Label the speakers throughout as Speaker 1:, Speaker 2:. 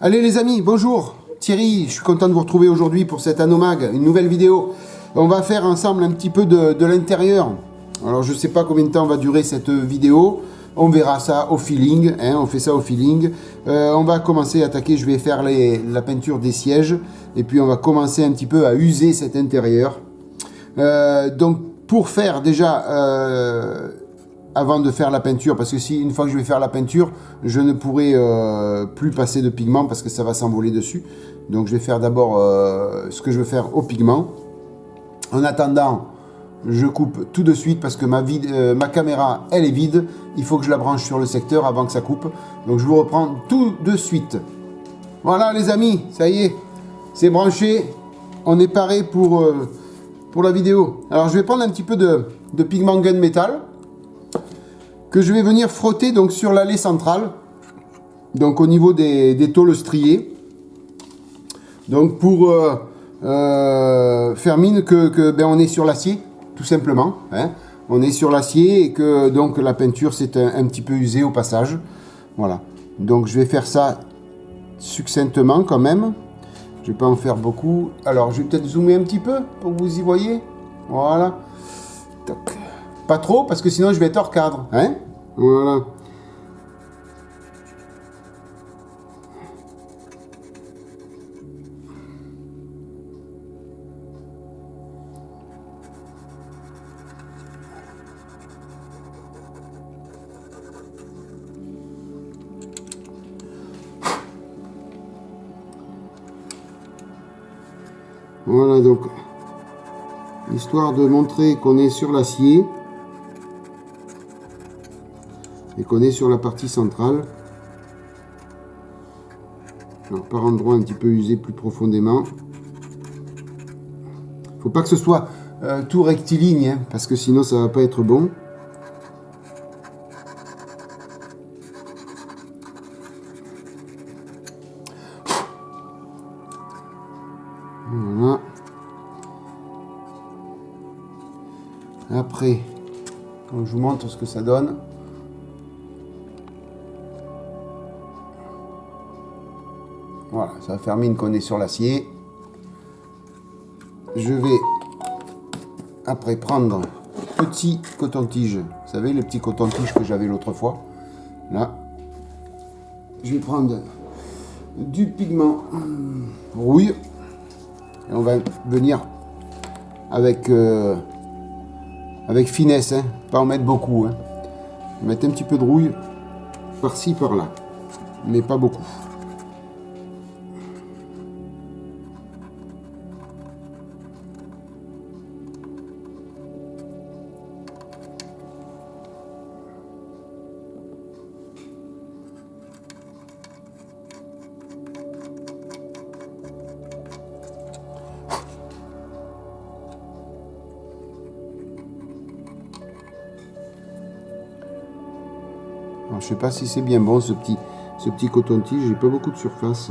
Speaker 1: Allez les amis, bonjour, Thierry, je suis content de vous retrouver aujourd'hui pour cette Anomag, une nouvelle vidéo. On va faire ensemble un petit peu de l'intérieur. Alors je ne sais pas combien de temps va durer cette vidéo, on verra ça au feeling, hein, on fait ça au feeling. On va commencer à attaquer, je vais faire la peinture des sièges, et puis on va commencer un petit peu à user cet intérieur. Donc pour faire déjà... avant de faire la peinture, parce que si une fois que je vais faire la peinture, je ne pourrai plus passer de pigment parce que ça va s'envoler dessus. Donc je vais faire d'abord ce que je veux faire au pigment. En attendant, je coupe tout de suite parce que ma caméra, elle est vide. Il faut que je la branche sur le secteur avant que ça coupe. Donc je vous reprends tout de suite. Voilà les amis, ça y est, c'est branché. On est paré pour la vidéo. Alors je vais prendre un petit peu de pigment gunmetal que je vais venir frotter donc sur l'allée centrale, donc au niveau des tôles striées, donc pour faire mine que ben, on est sur l'acier, tout simplement, hein. On est sur l'acier et que donc la peinture s'est un petit peu usée au passage. Voilà, donc je vais faire ça succinctement quand même, je vais pas en faire beaucoup. Alors je vais peut-être zoomer un petit peu pour que vous y voyez, voilà. Toc. Pas trop parce que sinon je vais être hors cadre, hein. Voilà. Voilà donc, histoire de montrer qu'on est sur l'acier et qu'on est sur la partie centrale. Alors par endroit un petit peu usé plus profondément. Faut pas que ce soit tout rectiligne, hein, parce que sinon ça va pas être bon. Voilà. Après, donc je vous montre ce que ça donne. Voilà, ça va faire mine qu'on est sur l'acier. Je vais après prendre petit coton-tige. Vous savez, les petits coton-tiges que j'avais l'autre fois. Là, je vais prendre du pigment rouille. Et on va venir avec finesse, hein, pas en mettre beaucoup. Hein. Mettre un petit peu de rouille par-ci, par-là, mais pas beaucoup. Alors, je sais pas si c'est bien bon ce petit coton-tige, j'ai pas beaucoup de surface.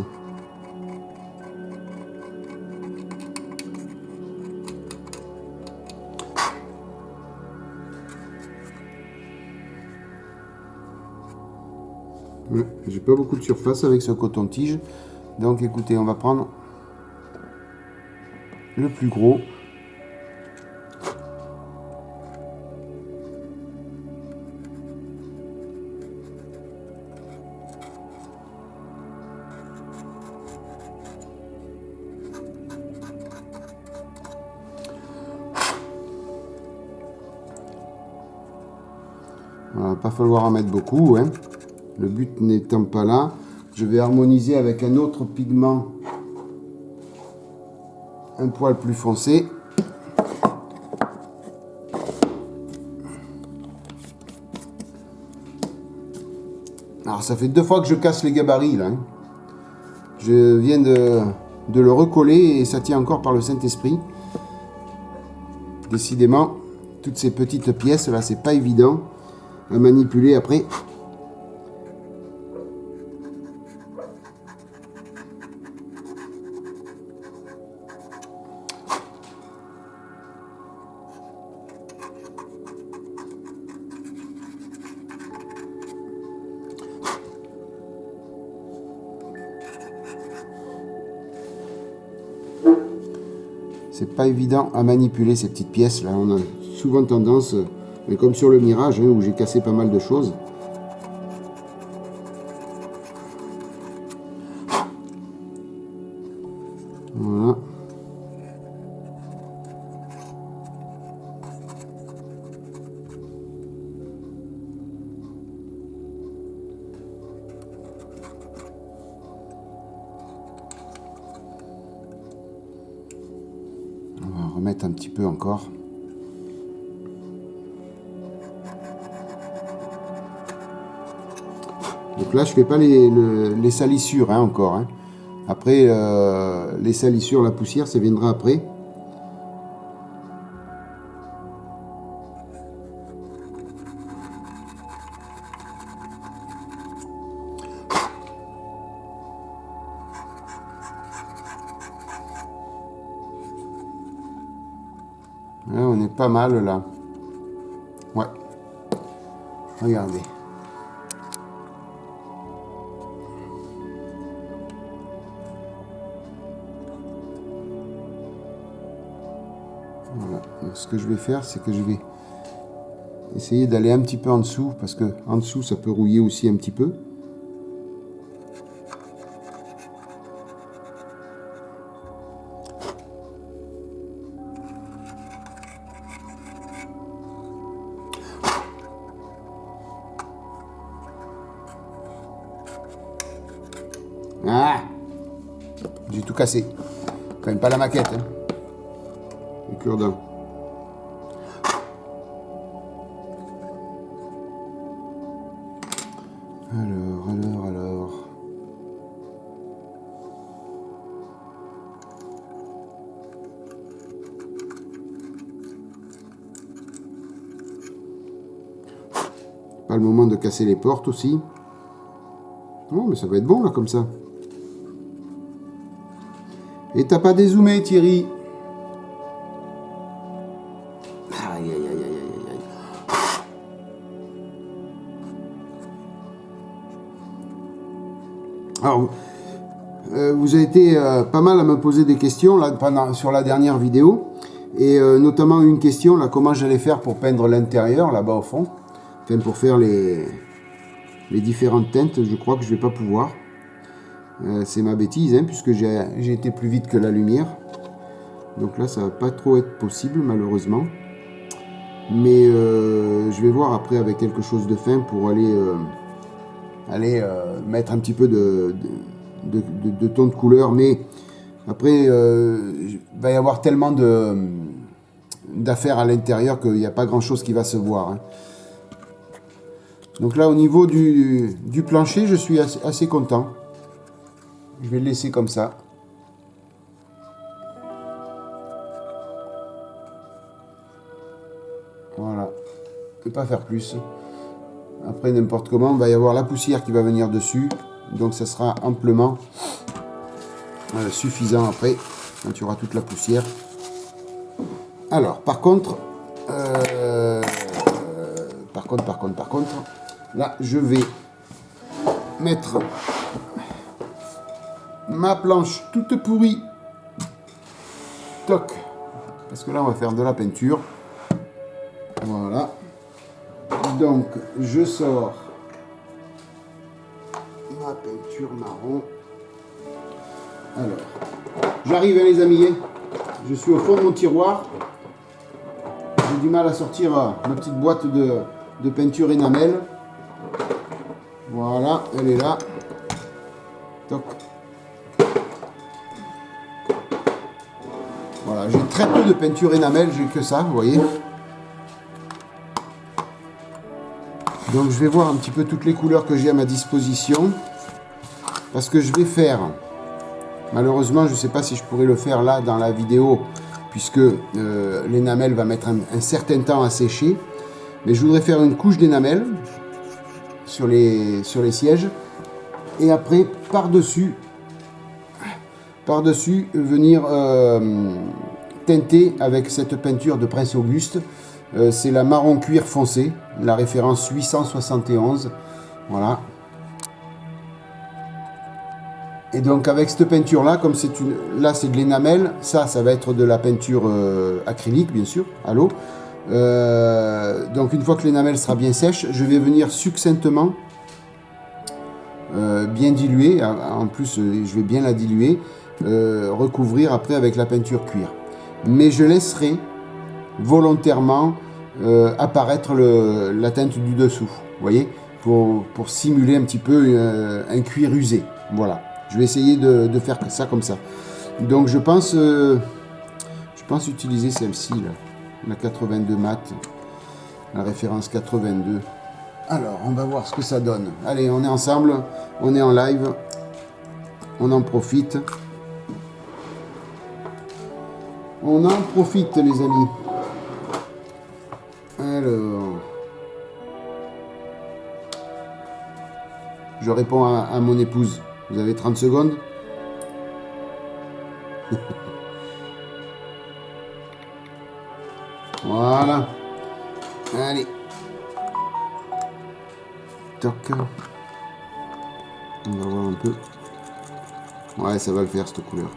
Speaker 1: Ouais, j'ai pas beaucoup de surface avec ce coton-tige. Donc écoutez, on va prendre le plus gros. Voilà, pas falloir en mettre beaucoup, hein. Le but n'étant pas là, je vais harmoniser avec un autre pigment un poil plus foncé. Alors ça fait 2 fois que je casse les gabarits là, hein. Je viens de le recoller et ça tient encore par le Saint-Esprit. Décidément, toutes ces petites pièces là, c'est pas évident à manipuler après. C'est pas évident à manipuler ces petites pièces là. On a souvent tendance, mais comme sur le Mirage hein, où j'ai cassé pas mal de choses. Voilà. On va remettre un petit peu encore. Donc là, je fais pas les salissures hein, encore. Hein. Après, les salissures, la poussière, ça viendra après. Là, on est pas mal là. Ouais. Regardez. Voilà. Donc, ce que je vais faire, c'est que je vais essayer d'aller un petit peu en dessous, parce que en dessous, ça peut rouiller aussi un petit peu. Ah, j'ai tout cassé. Quand même pas la maquette. Hein. Le cure-dent. Alors. Pas le moment de casser les portes aussi. Oh, mais ça va être bon là comme ça. Et t'as pas dézoomé, Thierry? Aïe, aïe, aïe, aïe, aïe, aïe. Alors, vous avez été pas mal à me poser des questions là, sur la dernière vidéo. Et notamment une question, là, comment j'allais faire pour peindre l'intérieur, là-bas au fond. Enfin, pour faire les différentes teintes, je crois que je vais pas pouvoir. C'est ma bêtise, hein, puisque j'ai été plus vite que la lumière. Donc là, ça va pas trop être possible, malheureusement. Mais je vais voir après avec quelque chose de fin pour aller mettre un petit peu de ton de couleur. Mais après, il va y avoir tellement d'affaires à l'intérieur qu'il n'y a pas grand-chose qui va se voir. Hein. Donc là, au niveau du plancher, je suis assez content. Je vais le laisser comme ça. Voilà. Je ne peux pas faire plus. Après, n'importe comment, il va y avoir la poussière qui va venir dessus. Donc, ça sera amplement suffisant après, quand il y aura toute la poussière. Alors, par contre, là, je vais mettre ma planche toute pourrie. Toc. Parce que là, on va faire de la peinture. Voilà. Donc, je sors ma peinture marron. Alors, j'arrive les amis. Je suis au fond de mon tiroir. J'ai du mal à sortir ma petite boîte de peinture énamel. Voilà, elle est là. Toc. Voilà, j'ai très peu de peinture énamel, j'ai que ça, vous voyez. Donc je vais voir un petit peu toutes les couleurs que j'ai à ma disposition. Parce que je vais faire, malheureusement je ne sais pas si je pourrais le faire là dans la vidéo, puisque l'énamel va mettre un certain temps à sécher. Mais je voudrais faire une couche d'énamel sur les sièges. Et après, par-dessus, venir teinter avec cette peinture de Prince Auguste. C'est la marron cuir foncé, la référence 871. Voilà. Et donc avec cette peinture là, comme c'est une, là c'est de l'énamel, ça va être de la peinture acrylique bien sûr, à l'eau. Donc une fois que l'énamel sera bien sèche, je vais venir succinctement bien diluer, en plus je vais bien la diluer, recouvrir après avec la peinture cuir. Mais je laisserai volontairement apparaître la teinte du dessous, vous voyez, pour simuler un petit peu un cuir usé. Voilà, je vais essayer de faire ça comme ça. Donc je pense utiliser celle-ci, la 82 mat, la référence 82. Alors, on va voir ce que ça donne. Allez, on est ensemble, on est en live, on en profite. On en profite, les amis. Alors, je réponds à mon épouse. Vous avez 30 secondes. Voilà. Allez. Toc. On va voir un peu. Ouais, ça va le faire, cette couleur.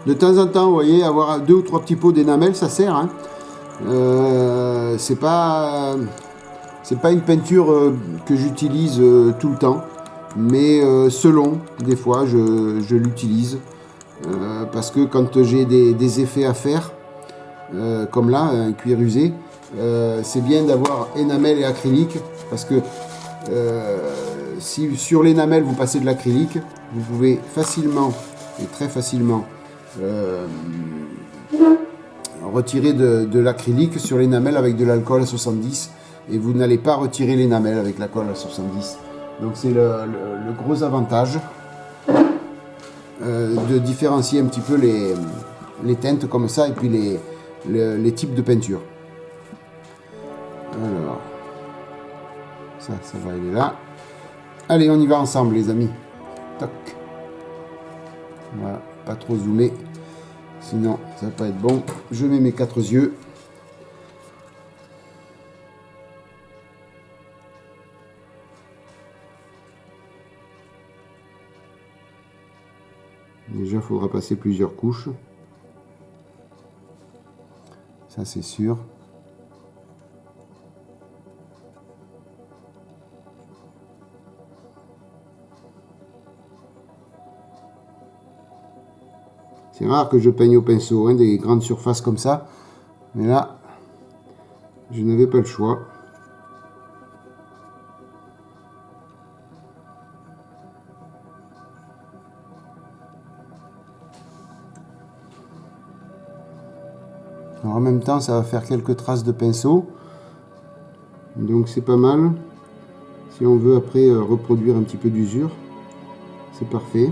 Speaker 1: De temps en temps, vous voyez, avoir 2 ou 3 petits pots d'énamel, ça sert. Hein. C'est pas une peinture que j'utilise tout le temps, mais selon, des fois, je l'utilise. Parce que quand j'ai des effets à faire, comme là, un cuir usé, c'est bien d'avoir énamel et acrylique, parce que si sur l'énamel vous passez de l'acrylique, vous pouvez facilement, et très facilement, retirer de l'acrylique sur l'énamel avec de l'alcool à 70, et vous n'allez pas retirer l'énamel avec l'alcool à 70. Donc c'est le gros avantage de différencier un petit peu les teintes comme ça et puis les types de peinture. Alors, ça va aller là. Allez, on y va ensemble, les amis. Toc. Voilà, pas trop zoomer, sinon ça va pas être bon. Je mets mes 4 yeux. Déjà, il faudra passer plusieurs couches. Ça, c'est sûr. C'est rare que je peigne au pinceau, hein, des grandes surfaces comme ça. Mais là, je n'avais pas le choix. Alors en même temps, ça va faire quelques traces de pinceau. Donc c'est pas mal. Si on veut après reproduire un petit peu d'usure, c'est parfait.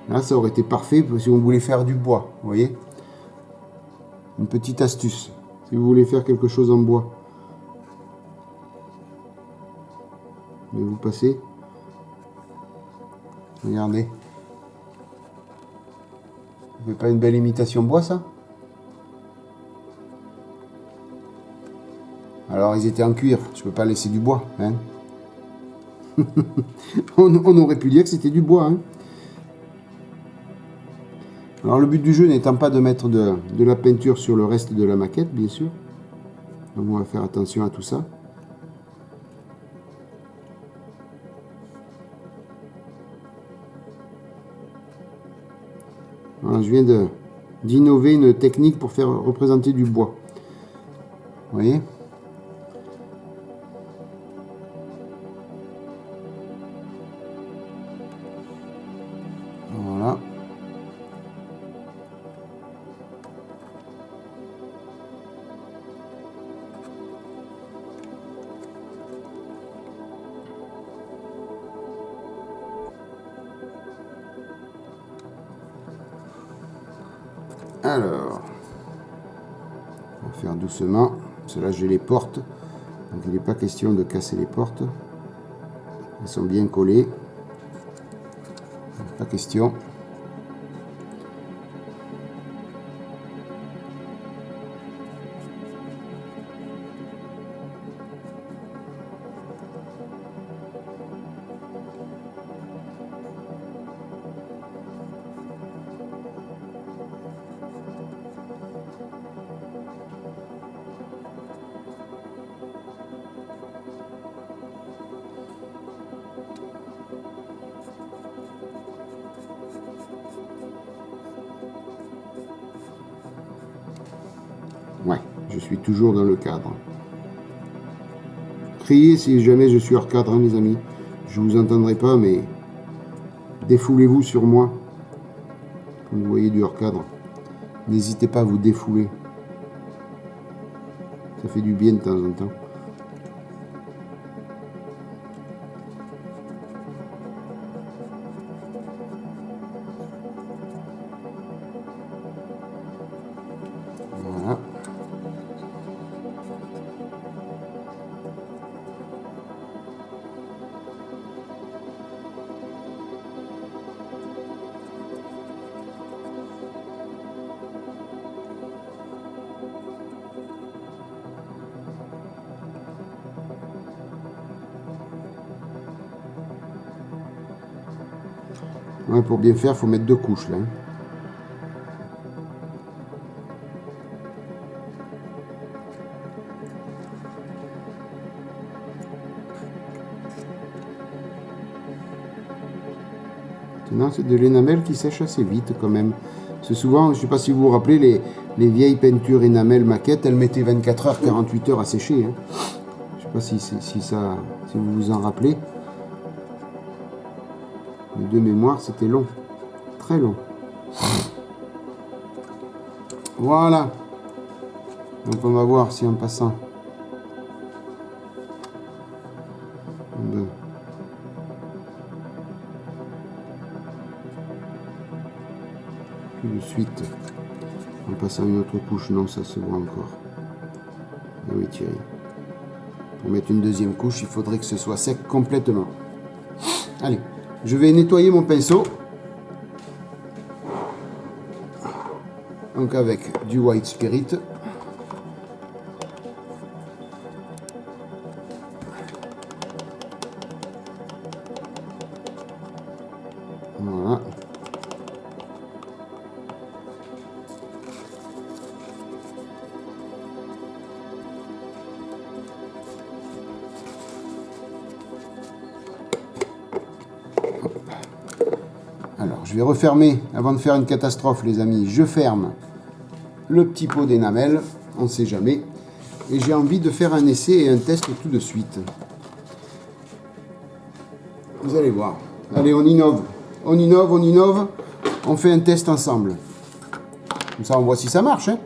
Speaker 1: Là, ça aurait été parfait si on voulait faire du bois, vous voyez. Une petite astuce, si vous voulez faire quelque chose en bois. Mais vous passez. Regardez. Vous n'avez pas une belle imitation bois, ça? Alors, ils étaient en cuir, je peux pas laisser du bois, hein. on aurait pu dire que c'était du bois, hein. Alors le but du jeu n'étant pas de mettre de la peinture sur le reste de la maquette, bien sûr. Donc on va faire attention à tout ça. Voilà, je viens d'innover une technique pour faire représenter du bois. Vous voyez ? Voilà. Alors, on va faire doucement, parce que là j'ai les portes, donc il n'est pas question de casser les portes. Ils sont bien collés. Pas question. Ouais, je suis toujours dans le cadre. Criez si jamais je suis hors cadre, hein, mes amis. Je vous entendrai pas, mais défoulez-vous sur moi. Comme vous voyez du hors cadre. N'hésitez pas à vous défouler. Ça fait du bien de temps en temps. Voilà. Ouais, pour bien faire, il faut mettre 2 couches là. Maintenant, c'est de l'énamel qui sèche assez vite quand même. C'est souvent, je ne sais pas si vous vous rappelez, les vieilles peintures énamel maquettes, elles mettaient 24 heures, 48 heures à sécher. Hein. Je ne sais pas si vous vous en rappelez. Mais de mémoire, c'était long. Très long. Voilà. Donc on va voir si en passant. Tout de suite. En passant une autre couche, non, ça se voit encore. Ah oui, Thierry. Pour mettre une deuxième couche, il faudrait que ce soit sec complètement. Allez, je vais nettoyer mon pinceau. Donc avec du White Spirit. Voilà. Alors, je vais refermer, avant de faire une catastrophe, les amis, je ferme le petit pot d'énamel, on ne sait jamais. Et j'ai envie de faire un essai et un test tout de suite. Vous allez voir. Allez, on innove. On innove, on innove. On fait un test ensemble. Comme ça, on voit si ça marche. Hein.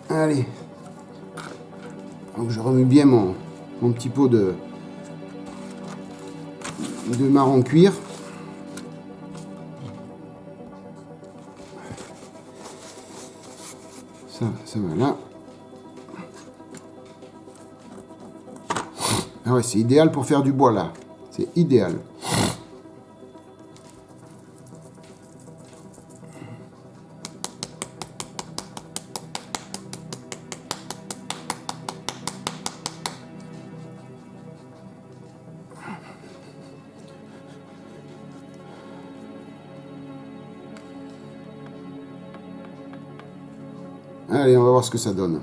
Speaker 1: Allez. Donc, je remets bien mon petit pot de marron cuir. Ça va là. Ah ouais, c'est idéal pour faire du bois là. C'est idéal. Allez, on va voir ce que ça donne.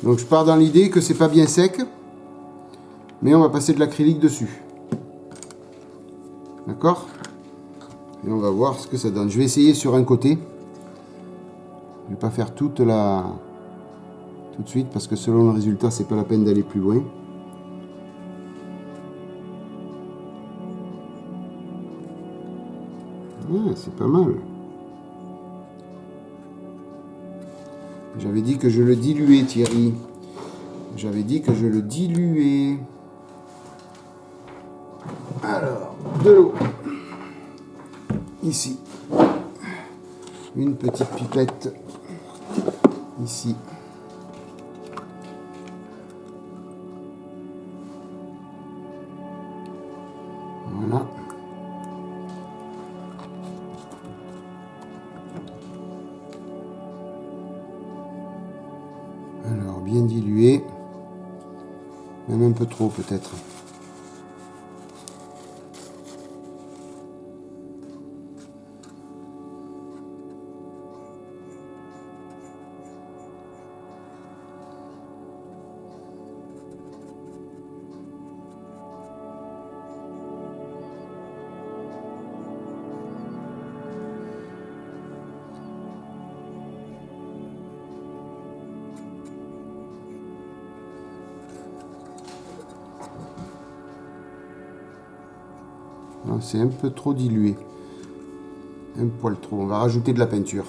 Speaker 1: Donc je pars dans l'idée que c'est pas bien sec, mais on va passer de l'acrylique dessus. D'accord? Et on va voir ce que ça donne. Je vais essayer sur un côté. Je vais pas faire tout de suite parce que selon le résultat, c'est pas la peine d'aller plus loin. Ah, c'est pas mal. J'avais dit que je le diluais, Thierry. J'avais dit que je le diluais. Alors, de l'eau. Ici. Une petite pipette. Ici. bien dilué. Même un peu trop peut-être. C'est un peu trop dilué. Un poil trop. On va rajouter de la peinture.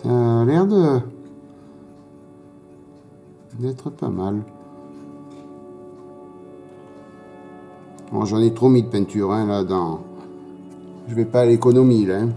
Speaker 1: Ça a l'air d'être pas mal. Bon, j'en ai trop mis de peinture hein, là dans. Je vais pas à l'économie là. Hein.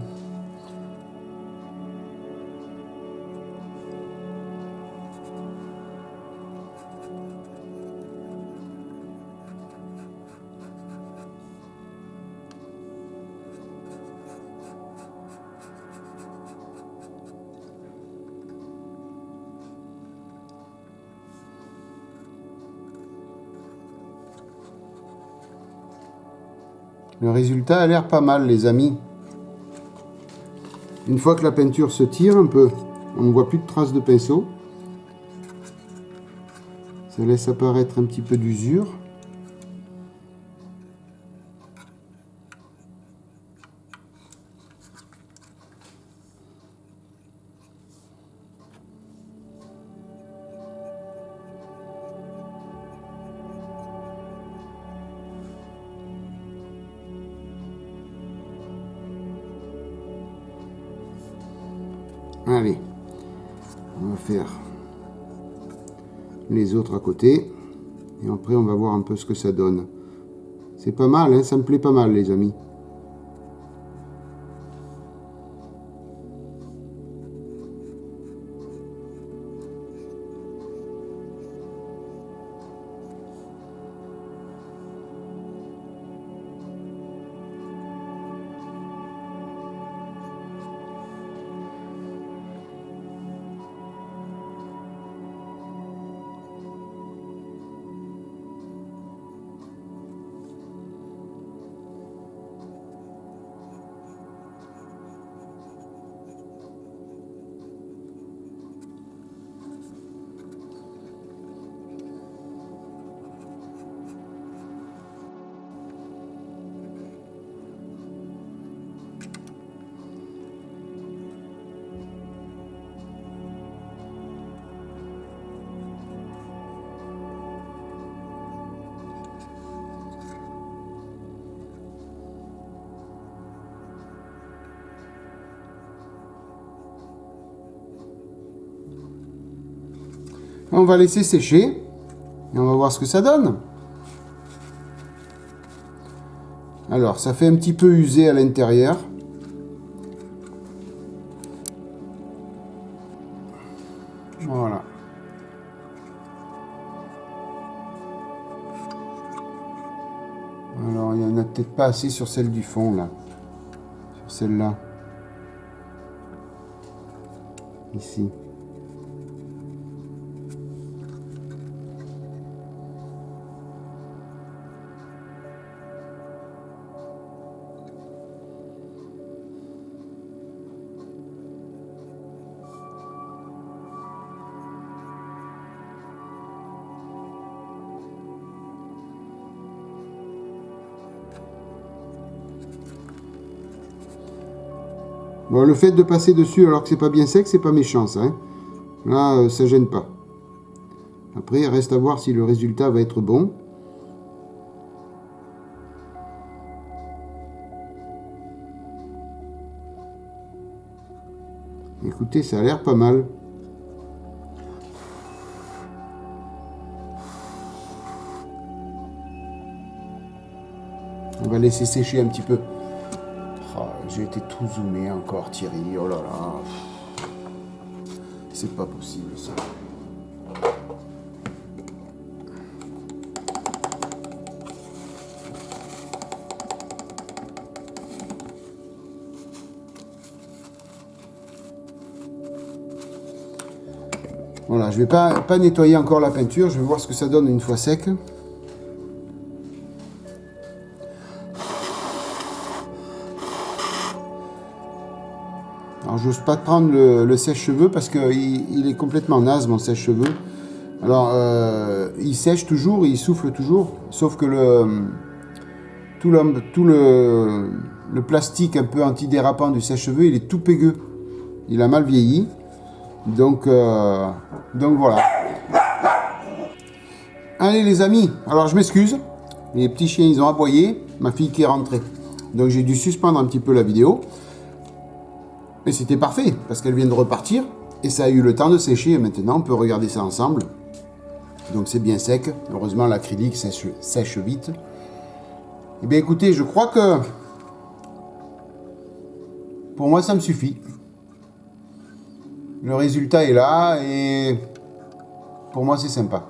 Speaker 1: Le résultat a l'air pas mal, les amis. Une fois que la peinture se tire un peu, on ne voit plus de traces de pinceau. Ça laisse apparaître un petit peu d'usure. Allez, on va faire les autres à côté. Et après, on va voir un peu ce que ça donne. C'est pas mal, hein, ça me plaît pas mal, les amis. On va laisser sécher et on va voir ce que ça donne. Alors, ça fait un petit peu usé à l'intérieur. Voilà. Alors, il n'y en a peut-être pas assez sur celle du fond, là. Sur celle-là. Ici. Bon, le fait de passer dessus alors que c'est pas bien sec, c'est pas méchant, ça. Hein. Là, ça gêne pas. Après, il reste à voir si le résultat va être bon. Écoutez, ça a l'air pas mal. On va laisser sécher un petit peu. Oh, j'ai été tout zoomé encore, Thierry. Oh là là. C'est pas possible, ça. Voilà, je vais pas nettoyer encore la peinture. Je vais voir ce que ça donne une fois sec. Alors, j'ose pas prendre le sèche-cheveux parce qu'il est complètement naze, mon sèche-cheveux. Alors, il sèche toujours, il souffle toujours, sauf que tout le plastique un peu antidérapant du sèche-cheveux, il est tout pégueux. Il a mal vieilli. Donc voilà. Allez les amis, alors je m'excuse. Les petits chiens, ils ont aboyé. Ma fille qui est rentrée. Donc j'ai dû suspendre un petit peu la vidéo. Mais c'était parfait, parce qu'elle vient de repartir. Et ça a eu le temps de sécher. Et maintenant, on peut regarder ça ensemble. Donc c'est bien sec. Heureusement, l'acrylique sèche vite. Eh bien écoutez, je crois que... Pour moi, ça me suffit. Le résultat est là et pour moi c'est sympa.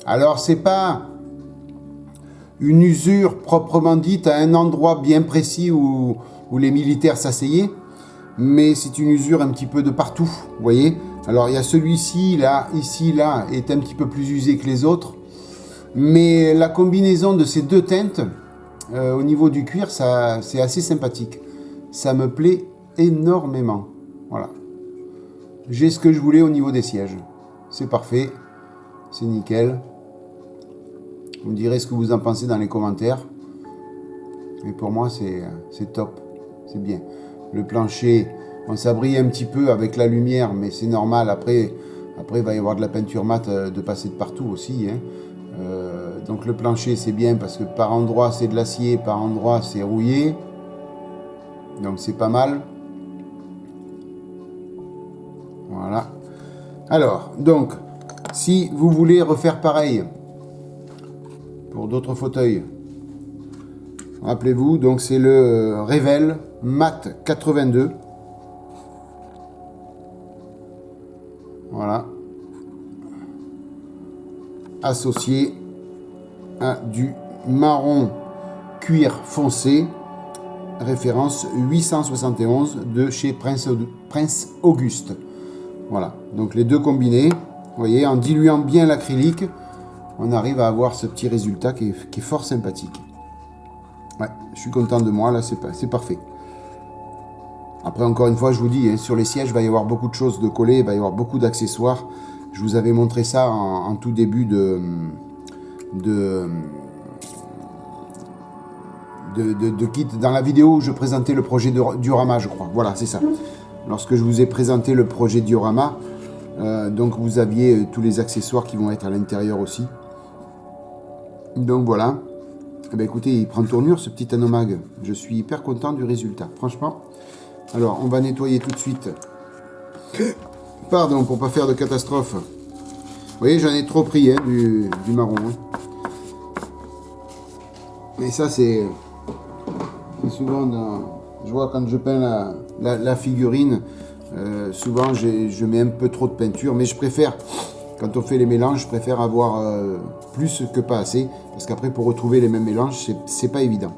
Speaker 1: Alors c'est pas une usure proprement dite à un endroit bien précis où les militaires s'asseyaient, mais c'est une usure un petit peu de partout, vous voyez. Alors il y a celui-ci, là, ici, là, est un petit peu plus usé que les autres, mais la combinaison de ces deux teintes au niveau du cuir, c'est assez sympathique. Ça me plaît énormément. Voilà. J'ai ce que je voulais au niveau des sièges. C'est parfait. C'est nickel. Vous me direz ce que vous en pensez dans les commentaires. Mais pour moi, c'est top. C'est bien. Le plancher, bon, ça brille un petit peu avec la lumière, mais c'est normal. Après, il va y avoir de la peinture mate de passer de partout aussi. Hein. Donc le plancher, c'est bien parce que par endroit, c'est de l'acier, par endroit, c'est rouillé. Donc c'est pas mal. Voilà. Alors, donc, si vous voulez refaire pareil pour d'autres fauteuils, rappelez-vous, donc c'est le Revell Mat 82. Voilà. Associé à du marron cuir foncé. Référence 871 de chez Prince Auguste. Voilà, donc les deux combinés, vous voyez, en diluant bien l'acrylique, on arrive à avoir ce petit résultat qui est fort sympathique. Ouais, je suis content de moi, là c'est parfait. Après, encore une fois, je vous dis, hein, sur les sièges, il va y avoir beaucoup de choses de coller, il va y avoir beaucoup d'accessoires. Je vous avais montré ça en tout début de kit dans la vidéo où je présentais le projet de diorama, je crois. Voilà, c'est ça. Lorsque je vous ai présenté le projet diorama, donc vous aviez tous les accessoires qui vont être à l'intérieur aussi. Donc voilà. Eh bien, écoutez, il prend tournure ce petit Anomag. Je suis hyper content du résultat, franchement. Alors, on va nettoyer tout de suite. Pardon, pour pas faire de catastrophe. Vous voyez, j'en ai trop pris, hein, du marron. Hein. Mais ça, c'est souvent je vois quand je peins la figurine, souvent je mets un peu trop de peinture, mais je préfère, quand on fait les mélanges, je préfère avoir plus que pas assez, parce qu'après pour retrouver les mêmes mélanges, c'est pas évident.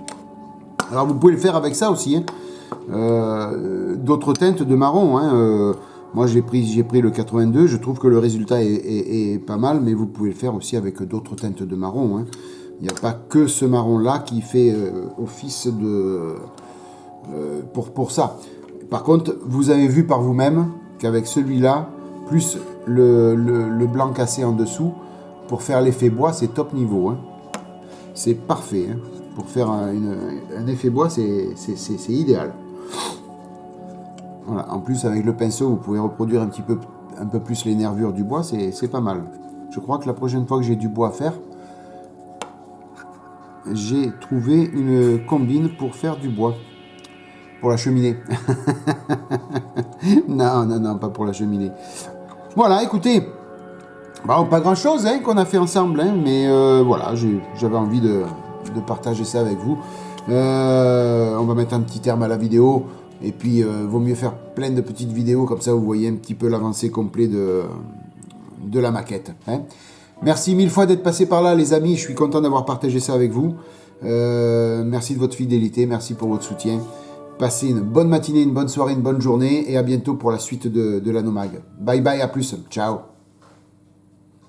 Speaker 1: Alors vous pouvez le faire avec ça aussi, hein. D'autres teintes de marron, hein. Moi j'ai pris le 82, je trouve que le résultat est pas mal, mais vous pouvez le faire aussi avec d'autres teintes de marron, hein. Il n'y a pas que ce marron-là qui fait office de pour ça. Par contre, vous avez vu par vous-même qu'avec celui-là, plus le blanc cassé en dessous, pour faire l'effet bois, c'est top niveau. Hein. C'est parfait. Hein. Pour faire un effet bois, c'est idéal. Voilà. En plus, avec le pinceau, vous pouvez reproduire un peu plus les nervures du bois, c'est pas mal. Je crois que la prochaine fois que j'ai du bois à faire, j'ai trouvé une combine pour faire du bois. Pour la cheminée. Non, non, non, pas pour la cheminée. Voilà, écoutez. Bon, pas grand chose hein, qu'on a fait ensemble, hein, mais voilà, j'avais envie de partager ça avec vous. On va mettre un petit terme à la vidéo. Et puis, vaut mieux faire plein de petites vidéos, comme ça vous voyez un petit peu l'avancée complète de la maquette. Hein. Merci mille fois d'être passé par là, les amis. Je suis content d'avoir partagé ça avec vous. Merci de votre fidélité, merci pour votre soutien. Passez une bonne matinée, une bonne soirée, une bonne journée. Et à bientôt pour la suite de la Nomag. Bye bye, à plus. Ciao.